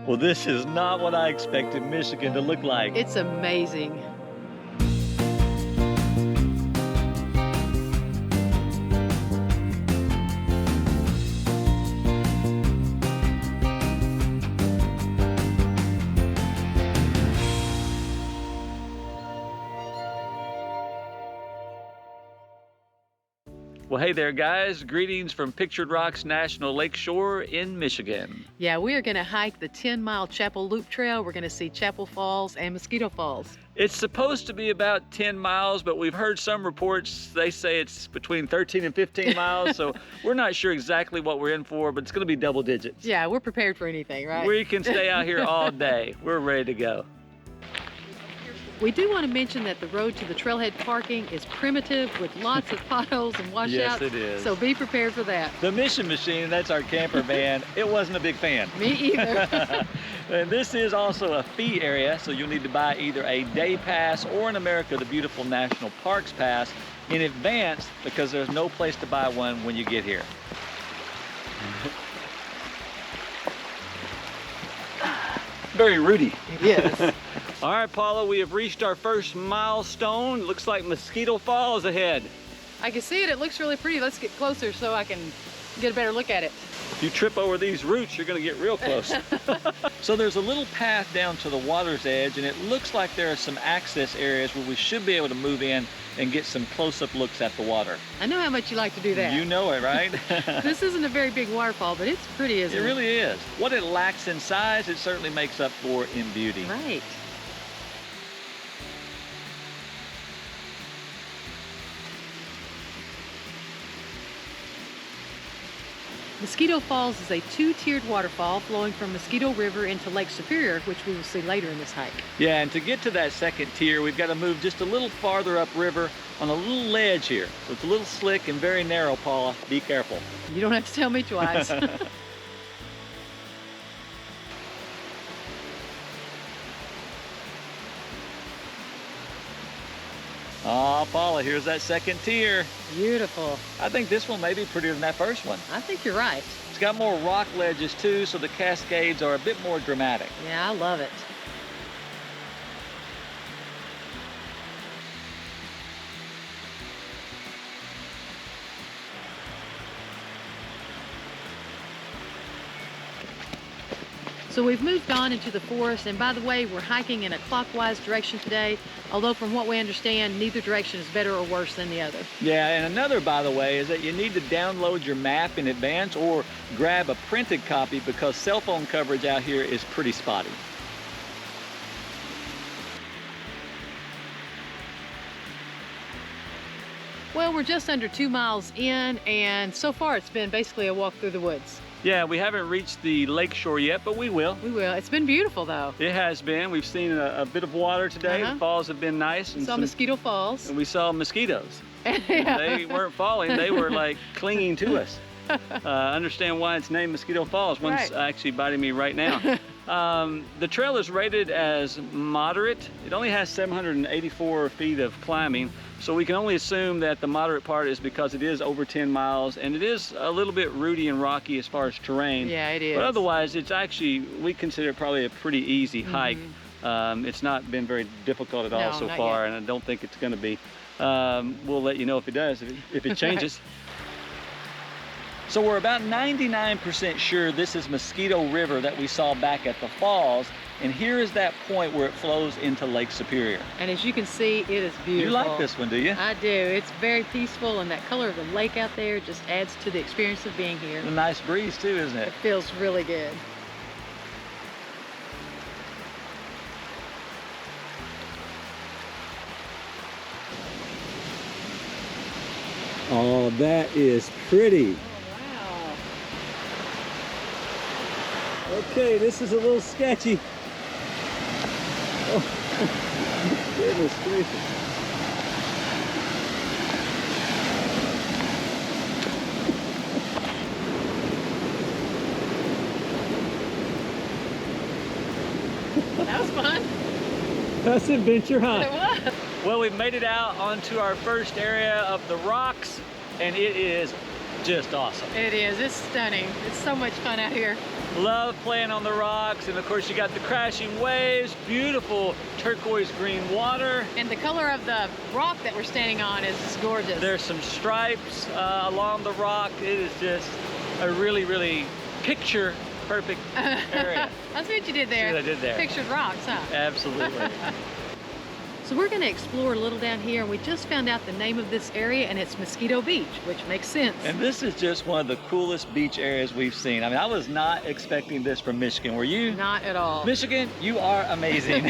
Well, this is not what I expected Michigan to look like. It's amazing. Well, hey there, guys. Greetings from Pictured Rocks National Lakeshore in Michigan. Yeah, we are going to hike the 10-mile Chapel Loop Trail. We're going to see Chapel Falls and Mosquito Falls. It's supposed to be about 10 miles, but we've heard some reports, they say it's between 13 and 15 miles, so we're not sure exactly what we're in for, but it's going to be double digits. Yeah, we're prepared for anything, right? We can stay out here all day. We're ready to go. We do want to mention that the road to the trailhead parking is primitive with lots of potholes and washouts. Yes, it is. So be prepared for that. The Mission Machine, that's our camper van, it wasn't a big fan. Me either. And this is also a fee area, so you'll need to buy either a day pass or in America, the beautiful National Parks Pass in advance because there's no place to buy one when you get here. Very rooty. It is. All right, Paula, we have reached our first milestone. Looks like Mosquito Falls ahead. I can see it. It looks really pretty. Let's get closer so I can get a better look at it. If you trip over these roots, you're gonna get real close. So there's a little path down to the water's edge, and it looks like there are some access areas where we should be able to move in and get some close-up looks at the water. I know how much you like to do that. You know it, right? This isn't a very big waterfall, but it's pretty, isn't it? It really is. What it lacks in size, it certainly makes up for in beauty. Right. Mosquito Falls is a two-tiered waterfall flowing from Mosquito River into Lake Superior, which we will see later in this hike. Yeah, and to get to that second tier, we've got to move just a little farther upriver on a little ledge here. So it's a little slick and very narrow, Paula. Be careful. You don't have to tell me twice. Oh, Paula, here's that second tier. Beautiful. I think this one may be prettier than that first one. I think you're right. It's got more rock ledges too, so the cascades are a bit more dramatic. Yeah, I love it. So we've moved on into the forest, and by the way, we're hiking in a clockwise direction today, although from what we understand, neither direction is better or worse than the other. Yeah, and another, by the way, is that you need to download your map in advance or grab a printed copy because cell phone coverage out here is pretty spotty. Well, we're just under 2 miles in, and so far it's been basically a walk through the woods. Yeah, we haven't reached the lakeshore yet, but we will. We will. It's been beautiful, though. It has been. We've seen a bit of water today. The falls have been nice. We saw Mosquito Falls. And we saw mosquitoes. Yeah. They weren't falling. They were like clinging to us. Understand why it's named Mosquito Falls. One's actually biting me right now. The trail is rated as moderate. It only has 784 feet of climbing. So we can only assume that the moderate part is because it is over 10 miles and it is a little bit rooty and rocky as far as terrain. Yeah, it is. But otherwise, it's actually, we consider it probably a pretty easy hike. It's not been very difficult at all so far, and I don't think it's going to be. We'll let you know if it does, if it changes. So we're about 99% sure this is Mosquito River that we saw back at the falls. And here is that point where it flows into Lake Superior. And as you can see, it is beautiful. You like this one, do you? I do. It's very peaceful, and that color of the lake out there just adds to the experience of being here. A nice breeze too, isn't it? It feels really good. Oh, that is pretty. Okay, this is a little sketchy. Oh, goodness gracious. That was fun. That's adventure, huh? It was. Well, we've made it out onto our first area of the rocks, and it is just awesome. It is. It's stunning. It's so much fun out here. Love playing on the rocks, and of course you got the crashing waves, beautiful turquoise green water. And the color of the rock that we're standing on is gorgeous. There's some stripes along the rock. It is just a really, really picture perfect area. That's what you did there. See what I did there. Pictured rocks, huh? Absolutely. So we're going to explore a little down here, and we just found out the name of this area, and it's Mosquito Beach, which makes sense. And this is just one of the coolest beach areas we've seen. I mean, I was not expecting this from Michigan. Were you? Not at all. Michigan, you are amazing.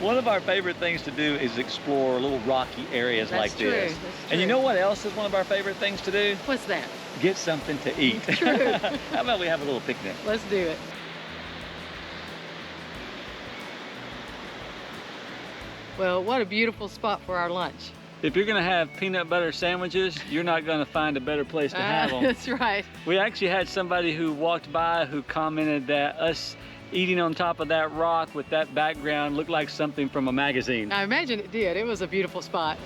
One of our favorite things to do is explore little rocky areas like That's true. this. That's true. And you know what else is one of our favorite things to do? What's that? Get something to eat. True. How about we have a little picnic? Let's do it. Well, what a beautiful spot for our lunch. If you're gonna have peanut butter sandwiches, you're not gonna find a better place to have them. That's right. We actually had somebody who walked by who commented that us eating on top of that rock with that background looked like something from a magazine. I imagine it did. It was a beautiful spot.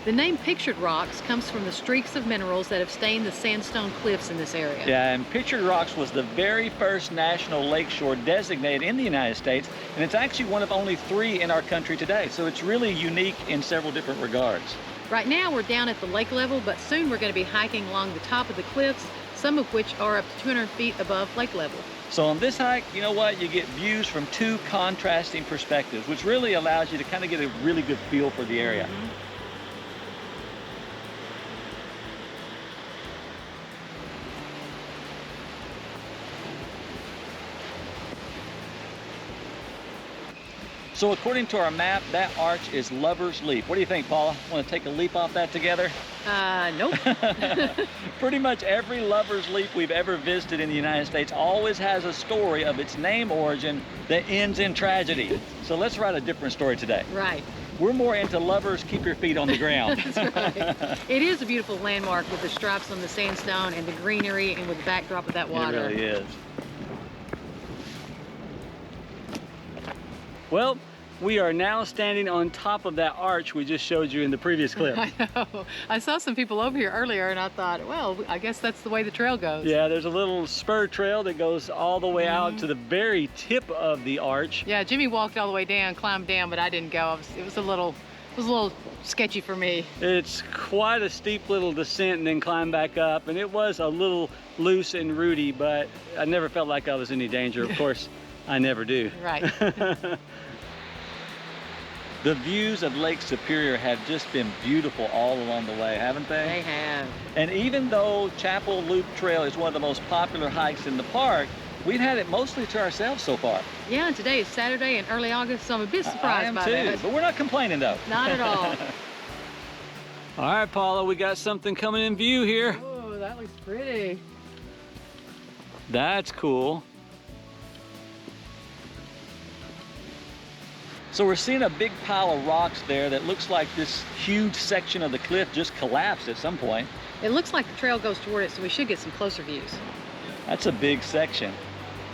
The name Pictured Rocks comes from the streaks of minerals that have stained the sandstone cliffs in this area. Yeah, and Pictured Rocks was the very first national lakeshore designated in the United States, and it's actually one of only 3 in our country today, so it's really unique in several different regards. Right now we're down at the lake level, but soon we're going to be hiking along the top of the cliffs, some of which are up to 200 feet above lake level. So on this hike, you know what? You get views from 2 contrasting perspectives, which really allows you to kind of get a really good feel for the area. So according to our map, that arch is Lover's Leap. What do you think, Paula? Want to take a leap off that together? Nope. Pretty much every Lover's Leap we've ever visited in the United States always has a story of its name origin that ends in tragedy. So let's write a different story today. Right. We're more into lovers, keep your feet on the ground. That's right. It is a beautiful landmark with the stripes on the sandstone and the greenery and with the backdrop of that water. It really is. Well, we are now standing on top of that arch we just showed you in the previous clip. I know. I saw some people over here earlier and I thought, well, I guess that's the way the trail goes. Yeah, there's a little spur trail that goes all the way out to the very tip of the arch. Yeah, Jimmy walked all the way down, climbed down, but I didn't go. It was a little sketchy for me. It's quite a steep little descent and then climb back up, and it was a little loose and rooty, but I never felt like I was in any danger. Of course, I never do. Right. The views of Lake Superior have just been beautiful all along the way, haven't they? They have. And even though Chapel Loop Trail is one of the most popular hikes in the park, we've had it mostly to ourselves so far. Yeah, and today is Saturday in early August, so I'm a bit surprised by that. But we're not complaining though. Not at all. All right, Paula, we got something coming in view here. Oh, that looks pretty. That's cool. So we're seeing a big pile of rocks there that looks like this huge section of the cliff just collapsed at some point. It looks like the trail goes toward it, so we should get some closer views. That's a big section.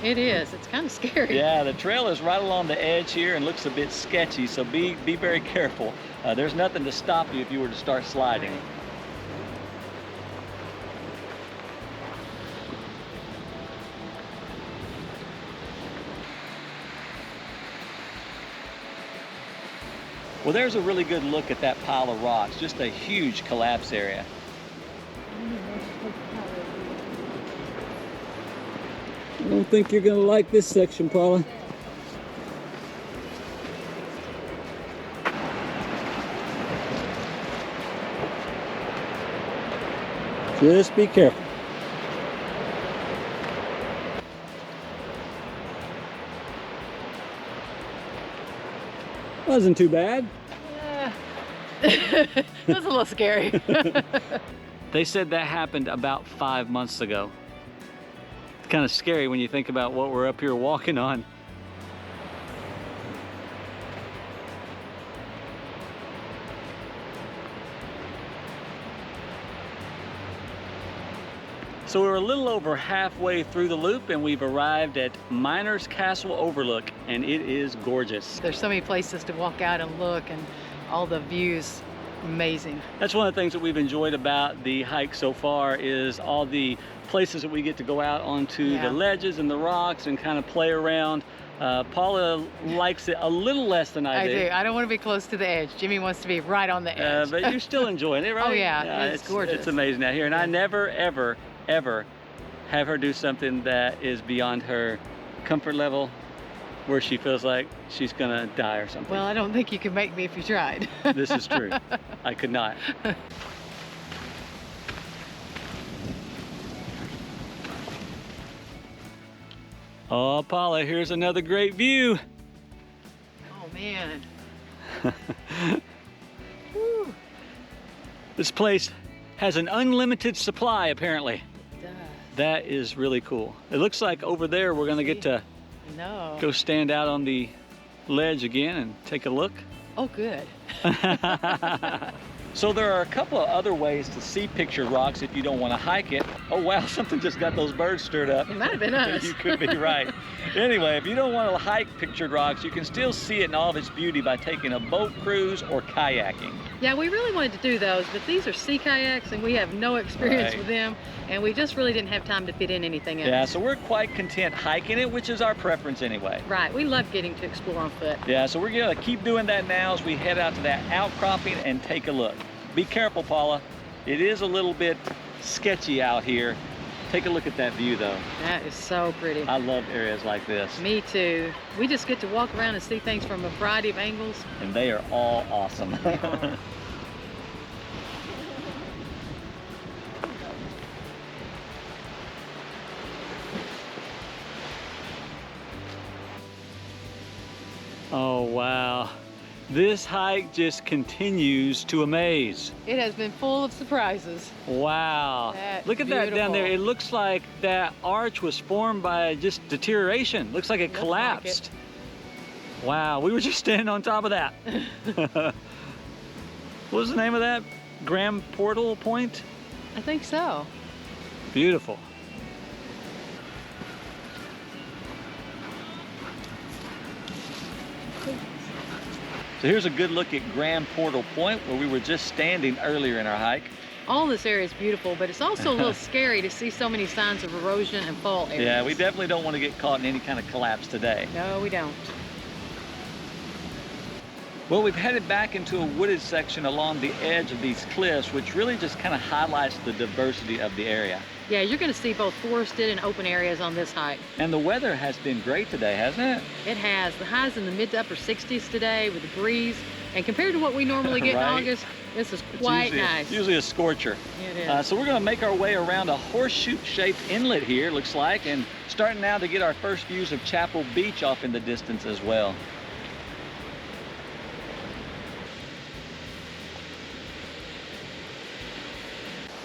It is. It's kind of scary. Yeah, the trail is right along the edge here and looks a bit sketchy, so be very careful. There's nothing to stop you if you were to start sliding. Well, there's a really good look at that pile of rocks, just a huge collapse area. I don't think you're gonna like this section, Paula. Just be careful. Wasn't too bad. It was a little scary. They said that happened about 5 months ago. It's kind of scary when you think about what we're up here walking on. So we're a little over halfway through the loop and we've arrived at Miners Castle Overlook, and it is gorgeous. There's so many places to walk out and look, and all the views Amazing. That's one of the things that we've enjoyed about the hike so far is all the places that we get to go out onto the ledges and the rocks and kind of play around. Paula likes it a little less than I do. I don't want to be close to the edge. Jimmy wants to be right on the edge. But you're still enjoying it, right? Oh yeah, it's gorgeous. It's amazing out here. And I never, ever, ever have her do something that is beyond her comfort level, where she feels like she's gonna die or something. Well, I don't think you could make me if you tried. This is true. I could not. Oh, Paula, here's another great view. Oh, man. This place has an unlimited supply, apparently. It does. That is really cool. It looks like over there we're gonna get to go stand out on the ledge again and take a look. Oh, good. So there are a couple of other ways to see pictured rocks if you don't want to hike it. Oh wow, something just got those birds stirred up. It might have been us. You could be right. Anyway, if you don't want to hike pictured rocks, you can still see it in all of its beauty by taking a boat cruise or kayaking. Yeah, we really wanted to do those, but these are sea kayaks and we have no experience with them, and we just really didn't have time to fit in anything else. Yeah, so we're quite content hiking it, which is our preference anyway. Right, we love getting to explore on foot. Yeah, so we're gonna keep doing that now as we head out to that outcropping and take a look. Be careful, Paula. It is a little bit sketchy out here. Take a look at that view though. That is so pretty. I love areas like this. Me too. We just get to walk around and see things from a variety of angles. And they are all awesome. Oh, wow. This hike just continues to amaze. It has been full of surprises. Wow. Look at that down there. It looks like that arch was formed by just deterioration. Looks like it collapsed. Wow, we were just standing on top of that. What was the name of that? Grand Portal Point? I think so. Beautiful. So here's a good look at Grand Portal Point, where we were just standing earlier in our hike. All this area is beautiful, but it's also a little scary to see so many signs of erosion and fall areas. Yeah, we definitely don't want to get caught in any kind of collapse today. No, we don't. Well, we've headed back into a wooded section along the edge of these cliffs, which really just kind of highlights the diversity of the area. Yeah, you're going to see both forested and open areas on this hike. And the weather has been great today, hasn't it? It has. The highs in the mid to upper 60s today with the breeze. And compared to what we normally get in August, this is quite nice. Usually a scorcher. It is. So we're going to make our way around a horseshoe-shaped inlet here, looks like, and starting now to get our first views of Chapel Beach off in the distance as well.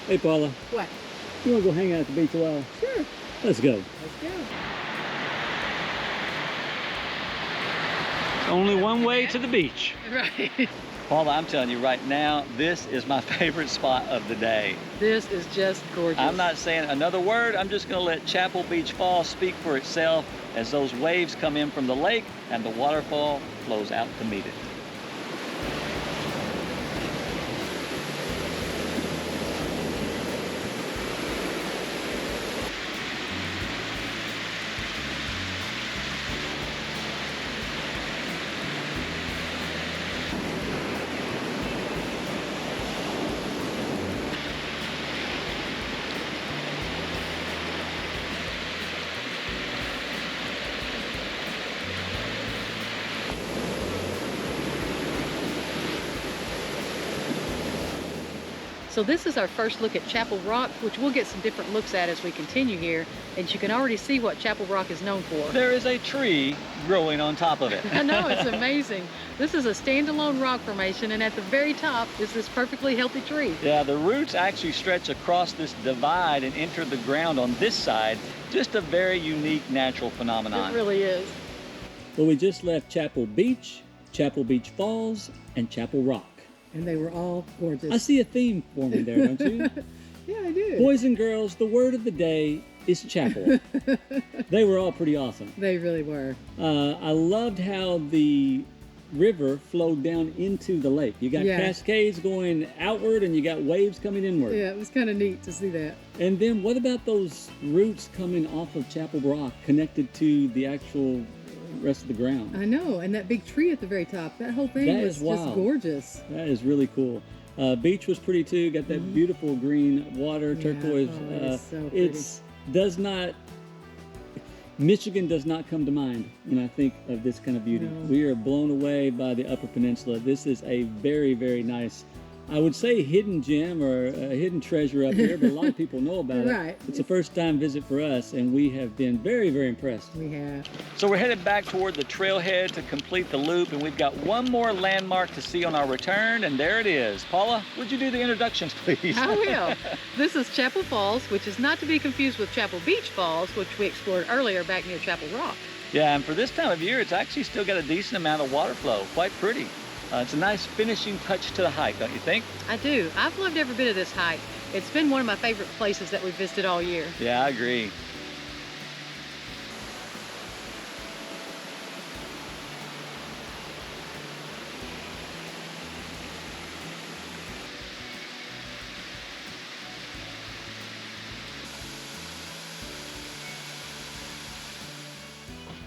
Hey, Paula. What? You want to go hang out at the beach a while? Sure. Let's go. Let's go. Only one way to the beach. Right. Paula, I'm telling you right now, this is my favorite spot of the day. This is just gorgeous. I'm not saying another word. I'm just going to let Chapel Beach Falls speak for itself as those waves come in from the lake and the waterfall flows out to meet it. So this is our first look at Chapel Rock, which we'll get some different looks at as we continue here. And you can already see what Chapel Rock is known for. There is a tree growing on top of it. I know, it's amazing. This is a standalone rock formation, and at the very top is this perfectly healthy tree. Yeah, the roots actually stretch across this divide and enter the ground on this side. Just a very unique natural phenomenon. It really is. Well, we just left Chapel Beach, Chapel Beach Falls, and Chapel Rock. And they were all gorgeous. I see a theme forming there, don't you? Yeah, I do. Boys and girls, the word of the day is chapel. They were all pretty awesome. They really were. I loved how the river flowed down into the lake. You got cascades going outward and you got waves coming inward. Yeah, it was kind of neat to see that. And then what about those roots coming off of Chapel Rock connected to the actual rest of the ground? I know, and that big tree at the very top, that whole thing was just gorgeous. That is really cool. Beach was pretty too, got that beautiful green water, turquoise. It's so pretty. Michigan does not come to mind when I think of this kind of beauty. No. We are blown away by the Upper Peninsula. This is a very, very nice, I would say, hidden gem or a hidden treasure up here, but a lot of people know about it. It's a first-time visit for us, and we have been very, very impressed. We have. So we're headed back toward the trailhead to complete the loop, and we've got one more landmark to see on our return, and there it is. Paula, would you do the introductions, please? I will. This is Chapel Falls, which is not to be confused with Chapel Beach Falls, which we explored earlier back near Chapel Rock. Yeah, and for this time of year, it's actually still got a decent amount of water flow. Quite pretty. It's a nice finishing touch to the hike, don't you think? I do. I've loved every bit of this hike. It's been one of my favorite places that we've visited all year. Yeah, I agree.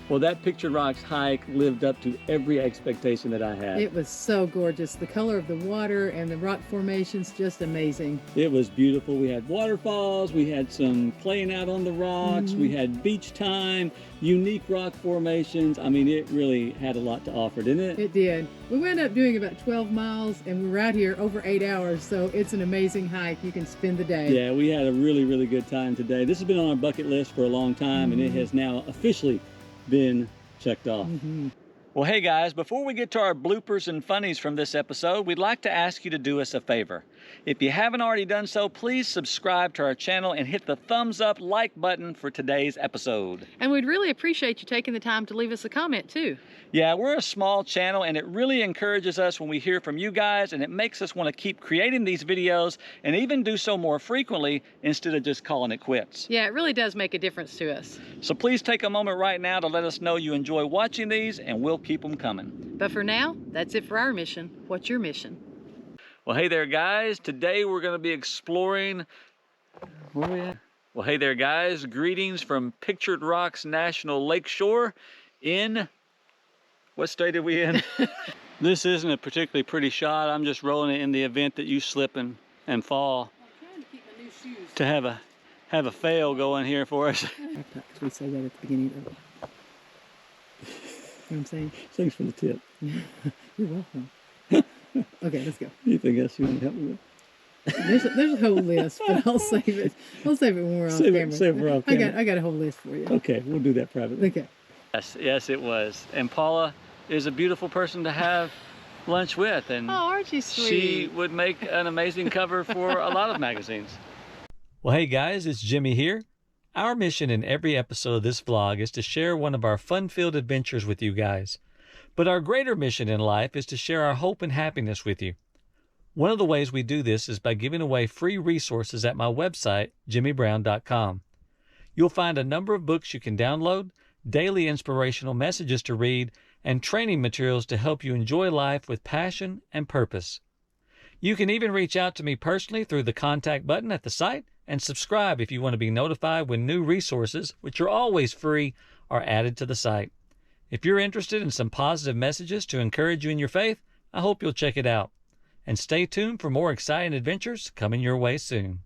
Well, that Pictured Rocks hike lived up to every expectation that I had. It was so gorgeous. The color of the water and the rock formations, just amazing. It was beautiful. We had waterfalls, we had some playing out on the rocks, we had beach time, unique rock formations. I mean, it really had a lot to offer, didn't it? It did. We wound up doing about 12 miles and we were out here over 8 hours, so it's an amazing hike. You can spend the day. Yeah, we had a really, really good time today. This has been on our bucket list for a long time, and it has now officially been checked off. Well, hey guys, before we get to our bloopers and funnies from this episode, we'd like to ask you to do us a favor. If you haven't already done so, please subscribe to our channel and hit the thumbs up like button for today's episode. And we'd really appreciate you taking the time to leave us a comment too. Yeah, we're a small channel and it really encourages us when we hear from you guys, and it makes us want to keep creating these videos and even do so more frequently instead of just calling it quits. Yeah, it really does make a difference to us. So please take a moment right now to let us know you enjoy watching these, and we'll keep them coming. But for now, that's it for our mission. What's your mission? Well, hey there guys, today we're going to be exploring, where are we at? Well, hey there guys, greetings from Pictured Rocks National Lakeshore in, what state are we in? This isn't a particularly pretty shot. I'm just rolling it in the event that you slip and fall. I'm trying to keep my new shoes. To have a fail going here for us. Because we say that at the beginning of it. You know what I'm saying? Thanks for the tip. You're welcome. Okay, let's go. Anything else you want to help me with? There's a whole list, but I'll save it. I'll save it when we're off camera. Save it for off camera. I got a whole list for you. Okay, we'll do that privately. Okay. Yes, it was. And Paula is a beautiful person to have lunch with, and aren't you sweet? She would make an amazing cover for a lot of magazines. Well, hey guys, it's Jimmy here. Our mission in every episode of this vlog is to share one of our fun-filled adventures with you guys. But our greater mission in life is to share our hope and happiness with you. One of the ways we do this is by giving away free resources at my website, jimmybrown.com. You'll find a number of books you can download, daily inspirational messages to read, and training materials to help you enjoy life with passion and purpose. You can even reach out to me personally through the contact button at the site, and subscribe if you want to be notified when new resources, which are always free, are added to the site. If you're interested in some positive messages to encourage you in your faith, I hope you'll check it out. And stay tuned for more exciting adventures coming your way soon.